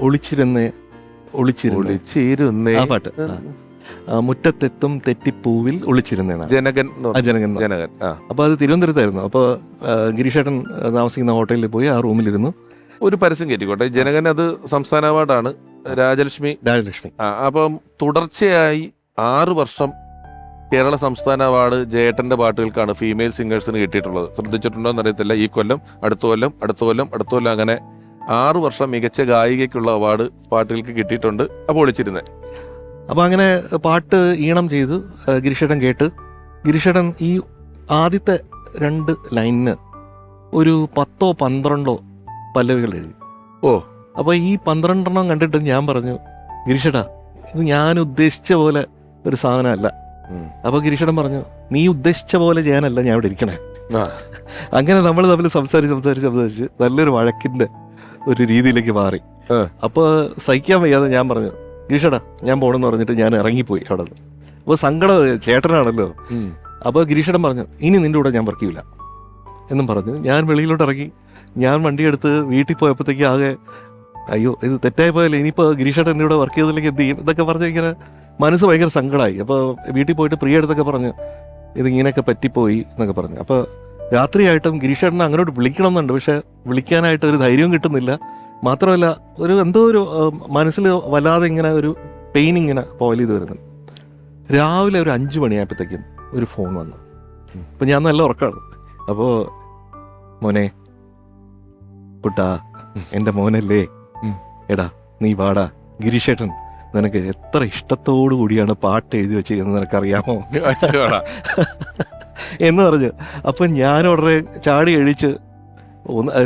ഒളിച്ചിരുന്നേ ആ പാട്ട്. മുറ്റത്തെത്തും തെറ്റിപ്പൂവിൽ ഒളിച്ചിരുന്നേന്നാണ് ജനകൻ. അപ്പോൾ അത് തിരുവനന്തപുരത്തായിരുന്നു. അപ്പോൾ ഗിരീഷേട്ടൻ താമസിക്കുന്ന ഹോട്ടലിൽ പോയി ആ റൂമിലിരുന്നു. ഒരു പരസ്യം കയറ്റിക്കോട്ടെ. ജനകൻ അത് സംസ്ഥാന അവാർഡാണ്. രാജലക്ഷ്മി. അപ്പം തുടർച്ചയായി 6 വർഷം കേരള സംസ്ഥാന അവാർഡ് ജയേട്ടന്റെ പാട്ടുകൾക്കാണ് ഫീമെയിൽ സിംഗേഴ്സിന് കിട്ടിയിട്ടുള്ളത്. ശ്രദ്ധിച്ചിട്ടുണ്ടോ എന്നറിയത്തില്ല. ഈ കൊല്ലം, അടുത്ത കൊല്ലം അങ്ങനെ 6 വർഷം മികച്ച ഗായികയ്ക്കുള്ള അവാർഡ് പാട്ടുകൾക്ക് കിട്ടിയിട്ടുണ്ട്. അപ്പോൾ ഒളിച്ചിരുന്നേ. അപ്പോൾ അങ്ങനെ പാട്ട് ഈണം ചെയ്ത് ഗിരീഷേട്ടൻ കേട്ട്, ഗിരീഷേട്ടൻ ഈ ആദ്യത്തെ 2 ലൈനിന് ഒരു 10-12 പല്ലവികൾ എഴുതി. അപ്പോൾ ഈ 12 കണ്ടിട്ട് ഞാൻ പറഞ്ഞു, ഗിരീഷേട്ടാ ഇത് ഞാൻ ഉദ്ദേശിച്ച പോലെ ഒരു സാധനമല്ല. അപ്പോൾ ഗിരീഷേട്ടൻ പറഞ്ഞു, നീ ഉദ്ദേശിച്ച പോലെ ചെയ്യാനല്ല ഞാൻ ഇവിടെ ഇരിക്കണേ. അങ്ങനെ നമ്മൾ തമ്മിൽ സംസാരിച്ച് നല്ലൊരു വഴക്കിൻ്റെ ഒരു രീതിയിലേക്ക് മാറി. അപ്പോൾ സഹിക്കാൻ വയ്യാതെ ഞാൻ പറഞ്ഞു, ഗിരീഷേട്ടാ ഞാൻ പോകണമെന്ന് പറഞ്ഞിട്ട് ഞാൻ ഇറങ്ങിപ്പോയി അവിടെ നിന്ന്. അപ്പോൾ സങ്കടം, ചേട്ടനാണല്ലോ. അപ്പോൾ ഗിരീഷേട്ടൻ പറഞ്ഞു, ഇനി നിൻ്റെ കൂടെ ഞാൻ വർക്ക് ചെയ്യില്ല എന്നും പറഞ്ഞു. ഞാൻ വെളിയിലോട്ട് ഇറങ്ങി. ഞാൻ വണ്ടിയെടുത്ത് വീട്ടിൽ പോയപ്പോഴത്തേക്ക് ആകെ അയ്യോ ഇത് തെറ്റായി പോയാലേ, ഇനിയിപ്പോൾ ഗിരീഷേട്ടൻ എൻ്റെ കൂടെ വർക്ക് ചെയ്തില്ലെങ്കിൽ എന്ത് ചെയ്യും ഇതൊക്കെ പറഞ്ഞ് ഇങ്ങനെ മനസ്സ് ഭയങ്കര സങ്കടമായി. അപ്പോൾ വീട്ടിൽ പോയിട്ട് പ്രിയ അടുത്തൊക്കെ പറഞ്ഞു ഇതിങ്ങനെയൊക്കെ പറ്റിപ്പോയി എന്നൊക്കെ പറഞ്ഞു. അപ്പോൾ രാത്രിയായിട്ടും ഗിരീഷേട്ടനെ അങ്ങോട്ട് വിളിക്കണം എന്നുണ്ട്, പക്ഷെ വിളിക്കാനായിട്ട് ഒരു ധൈര്യവും കിട്ടുന്നില്ല. മാത്രമല്ല എന്തോ ഒരു മനസ്സിൽ വല്ലാതെ ഇങ്ങനെ ഒരു പെയിൻ ഇങ്ങനെ പോവൽ ചെയ്ത് വരുന്നുണ്ട്. രാവിലെ ഒരു 5 മണിയായപ്പോഴത്തേക്കും ഒരു ഫോൺ വന്നു. അപ്പം ഞാൻ നല്ല ഉറക്കമാണ്. അപ്പോൾ മോനെ കുട്ടാ, എൻ്റെ മോനല്ലേ, എടാ നീ വാടാ, ഗിരീഷേട്ടൻ നിനക്ക് എത്ര ഇഷ്ടത്തോടു കൂടിയാണ് പാട്ട് എഴുതി വെച്ചിരിക്കുന്നത് നിനക്കറിയാമോ എന്ന് പറഞ്ഞു. അപ്പം ഞാൻ ഉടനെ ചാടി എഴിച്ച്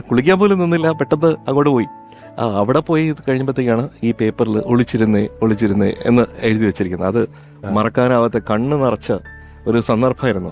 കുളിക്കാൻ പോലും നിന്നില്ല, പെട്ടെന്ന് അങ്ങോട്ട് പോയി. അവിടെ പോയി കഴിഞ്ഞപ്പോഴത്തേക്കാണ് ഈ പേപ്പറിൽ ഒളിച്ചിരുന്നേ എന്ന് എഴുതി വെച്ചിരിക്കുന്നത്. അത് മറക്കാനാവാത്ത കണ്ണ് നിറച്ച ഒരു സന്ദർഭമായിരുന്നു.